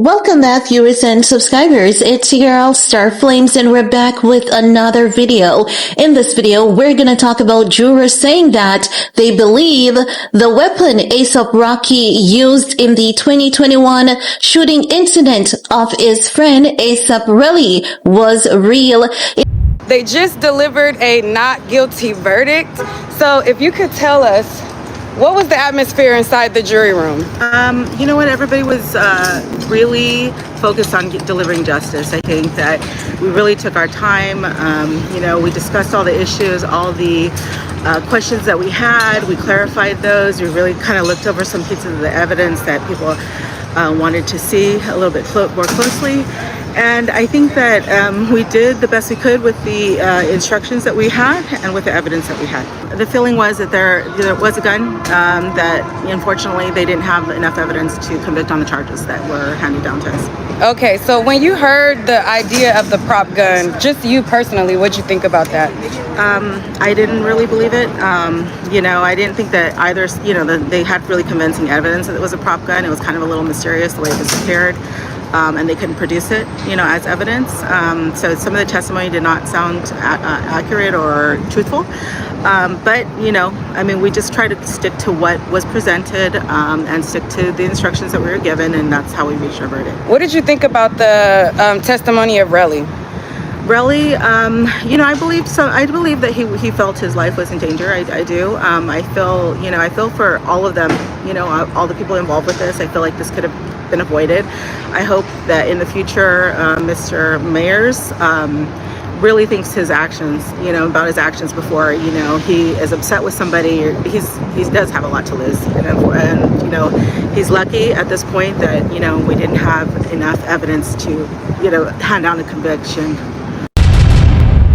Welcome back, viewers and subscribers. It's your girl Star Flames, and we're back with another video. In this video, we're gonna talk about jurors saying that they believe the weapon asaprocky used in the 2021 shooting incident of his friend Asaprocky was real. They just delivered a not guilty verdict. So if you could tell us, what was the atmosphere inside the jury room? You know what? Everybody was really focused on delivering justice. I think that we really took our time. We discussed all the issues, all the questions that we had. We clarified those. We really kind of looked over some pieces of the evidence that people wanted to see a little bit more closely. And I think that we did the best we could with the instructions that we had and with the evidence that we had. The feeling was that there was a gun, that unfortunately they didn't have enough evidence to convict on the charges that were handed down to us. Okay, so when you heard the idea of the prop gun, just you personally, what'd you think about that? I didn't really believe it. I didn't think that either, they had really convincing evidence that it was a prop gun. It was kind of a little mysterious the way it disappeared. And they couldn't produce it, as evidence. So some of the testimony did not sound accurate or truthful. But we just tried to stick to what was presented and stick to the instructions that we were given, and that's how we reached our verdict. What did you think about the testimony of Relly? Relly, I believe that he felt his life was in danger. I do. I feel for all of them, all the people involved with this. I feel like this could have been avoided. I hope that in the future, Mr. Mayers really thinks his actions, about his actions before, he is upset with somebody. He does have a lot to lose, and he's lucky at this point that we didn't have enough evidence to hand down a conviction.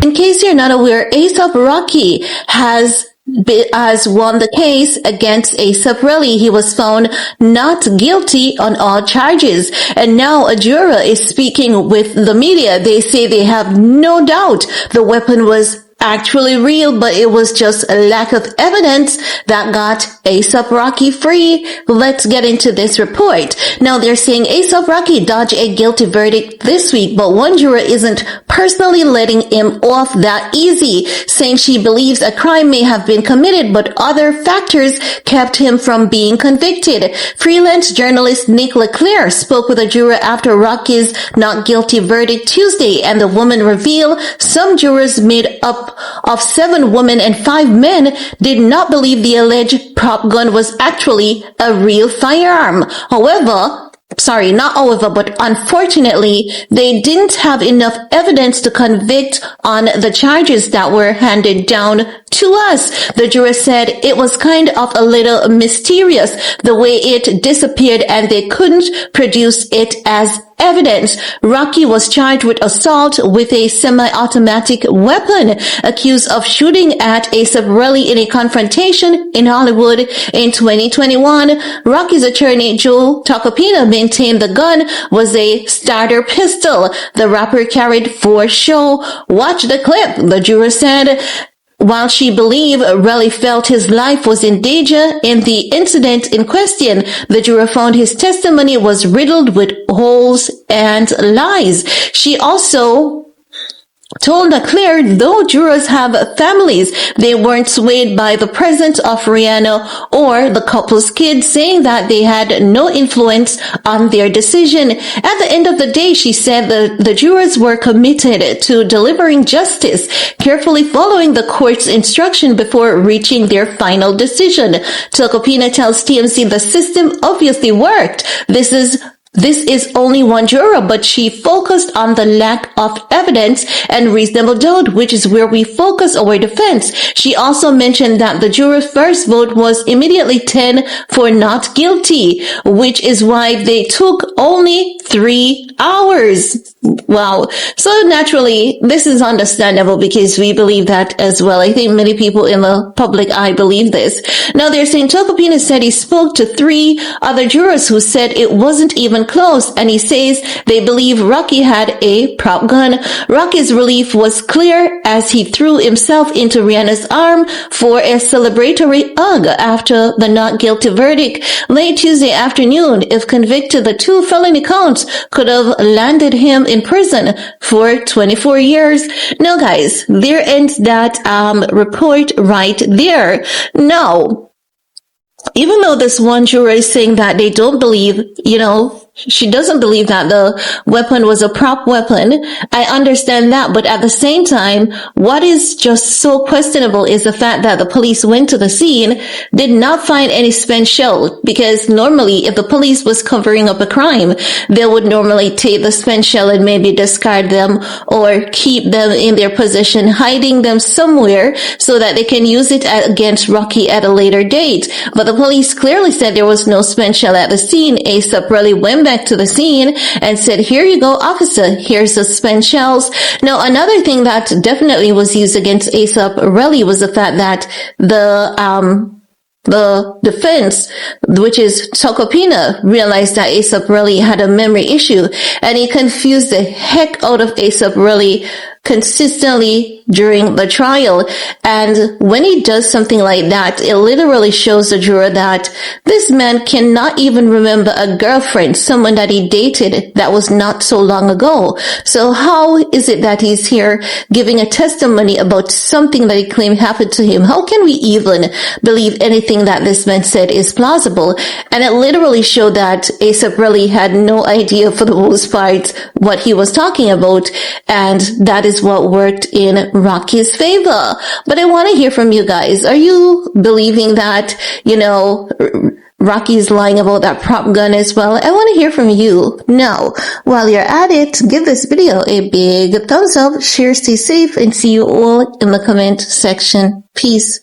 In case you're not aware, Asaprocky has won the case against Asaprocky. He was found not guilty on all charges, and now a juror is speaking with the media. They say they have no doubt the weapon was actually real, but it was just a lack of evidence that got Asaprocky free. Let's get into this report. Now they're saying Asaprocky dodged a guilty verdict this week, but one juror isn't personally letting him off that easy, saying she believes a crime may have been committed, but other factors kept him from being convicted. Freelance journalist Nick Leclerc spoke with a juror after Rocky's not guilty verdict Tuesday, and the woman revealed some jurors made up of 7 women and 5 men did not believe the alleged prop gun was actually a real firearm. But unfortunately, they didn't have enough evidence to convict on the charges that were handed down to us. The juror said it was kind of a little mysterious the way it disappeared, and they couldn't produce it as evidence. Rocky was charged with assault with a semi-automatic weapon, accused of shooting at Asaprocky in a confrontation in Hollywood in 2021. Rocky's attorney Joe Tacopina maintained the gun was a starter pistol the rapper carried for show. Watch the clip, the juror said. While she believed Relly felt his life was in danger in the incident in question, the juror found his testimony was riddled with holes and lies. She also told Leclerc, though jurors have families, they weren't swayed by the presence of Rihanna or the couple's kids, saying that they had no influence on their decision. At the end of the day, she said the jurors were committed to delivering justice, carefully following the court's instruction before reaching their final decision. Tacopina tells TMZ the system obviously worked. This is only one juror, but she focused on the lack of evidence and reasonable doubt, which is where we focus our defense. She also mentioned that the juror's first vote was immediately 10 for not guilty, which is why they took only 3 hours. Wow. So naturally, this is understandable because we believe that as well. I think many people in the public eye believe this. Now they're saying Tokopina said he spoke to 3 other jurors who said it wasn't even close, and he says they believe Rocky had a prop gun. Rocky's relief was clear as he threw himself into Rihanna's arm for a celebratory hug after the not guilty verdict late Tuesday afternoon. If convicted, the 2 felony counts could have landed him in prison for 24 years. Now guys, there ends that report right there. Now, even though this one juror is saying that they don't believe, she doesn't believe that the weapon was a prop weapon, I understand that. But at the same time, what is just so questionable is the fact that the police went to the scene, did not find any spent shell. Because normally, if the police was covering up a crime, they would normally take the spent shell and maybe discard them or keep them in their possession, hiding them somewhere so that they can use it against Rocky at a later date. But the police clearly said there was no spent shell at the scene. Asaprocky went back to the scene and said, "Here you go, officer, here's the spent shells." Now, another thing that definitely was used against Asaprocky was the fact that the defense, which is Tokopina, realized that Asaprocky had a memory issue, and he confused the heck out of Asaprocky consistently during the trial. And when he does something like that, it literally shows the juror that this man cannot even remember a girlfriend, someone that he dated that was not so long ago. So how is it that he's here giving a testimony about something that he claimed happened to him? How can we even believe anything that this man said is plausible? And it literally showed that Asaprocky had no idea for the most part what he was talking about, and that is what worked in Rocky's favor. But I want to hear from you guys. Are you believing that, Rocky's lying about that prop gun as well? I want to hear from you. Now, while you're at it, give this video a big thumbs up, share, stay safe, and see you all in the comment section. Peace.